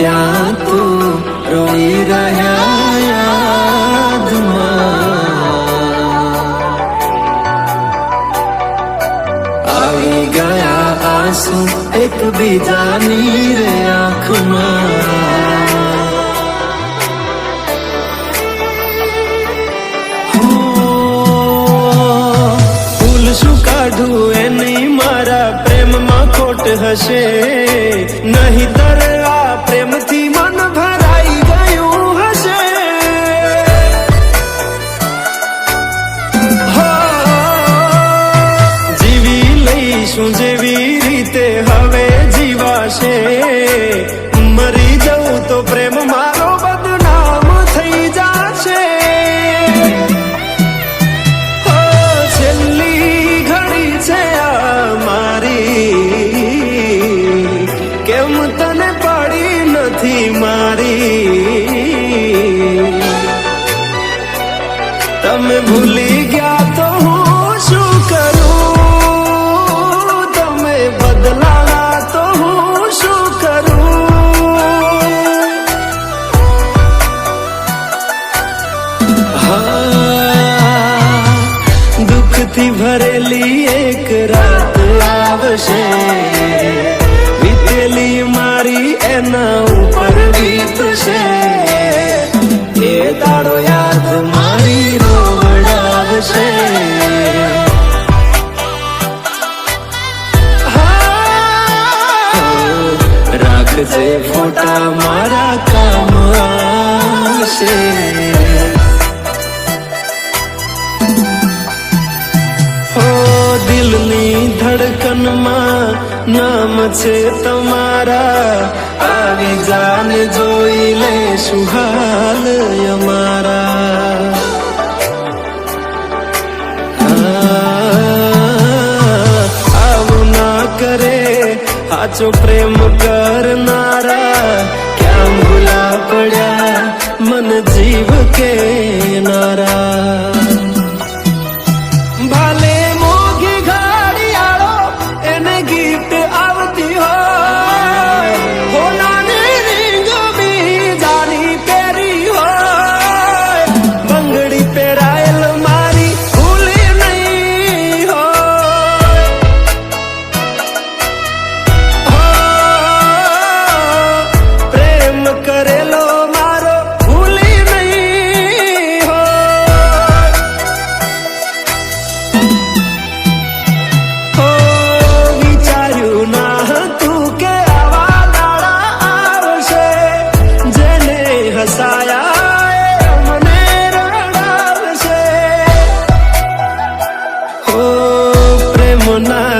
ત્યાં તું રોઈ રહ્યા યાદમાં આવી ગયા આંસુ એકબીજાની રે આંખમાં ફૂલ શું કાઢું એની મારા પ્રેમમાં ખોટ હશે નહીંતર આ પ્રેમથી મન ભરાઈ ગયું હશે જીવી લઈશું જેવી રીતે હવે જીવાશે મરી જવું તો પ્રેમ મારો બદનામ થઈ જશે છેલ્લી ઘડી છે આ મારી કેમ તને પડી નથી મારી તમે ભૂલી ગયા તો હું શું કરું તમે બદલાવા તો હું શું કરું દુઃખથી ભરેલી એક રાત આવશે વીતેલી મારી એના ઉપર વીતશે એ દાડો યાદ મારી રોવડાવશે રાખજે ફોટા મારા કામ આવશે દિલની ધડકનમાં નામ છે તમારા આવી જાન જોઈ લે સુહાલ અમારા આવું ના કરે સાચો પ્રેમ કરનારા ક્યાં ભૂલા પડ્યા મન જીવ કે નારા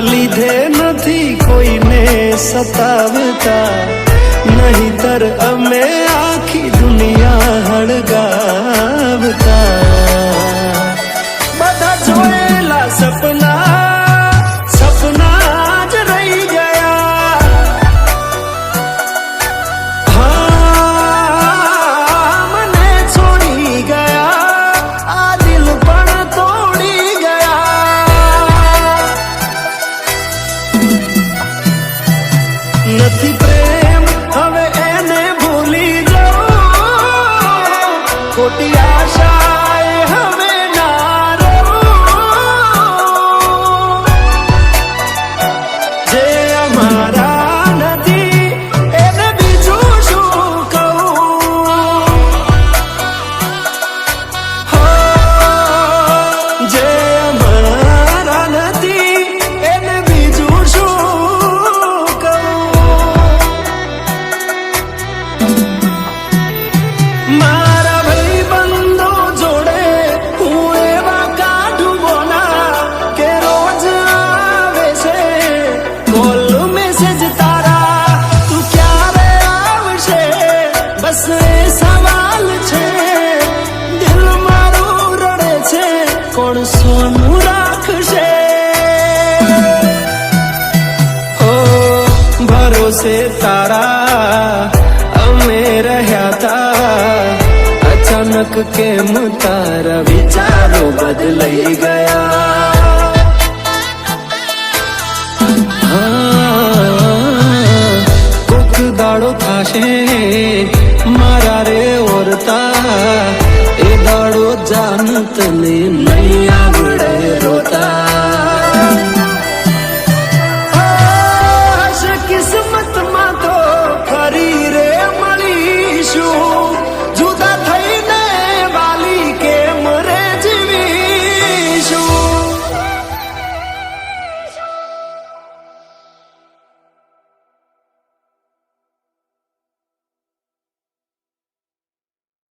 લીધે નથી કોઈને સતાવતા નહીંતર અમે આખી દુનિયા હળગાવતા બધા જોયેલા સપના જ રહી ગયા મને છોડી ગયા આ દિલ પણ તોડી નથી પ્રેમ હવે એને ભૂલી જાઉં ખોટી આશાએ હવે ના રહું જે અમારા નથી એને બીજું શું કહું જે અમારા નથી એને બીજું શું મારા ભાઈબંધો જોડે હું એવા કાઢું બોના કે રોજ આવે છે કોલ મેસેજ તારા તું ક્યારે આવશે બસ એ સવાલ છે દિલ મારું રડે છે કોણ સોનું રાખશે ભરોસે તારા અમે રહ્યા તા અચાનક કેમ તારા વિચારો બદલાઈ ગયા કોક દાડો થાશે મારા રે ઓરતા, એ દાડો જાન તને નહીં આવડે.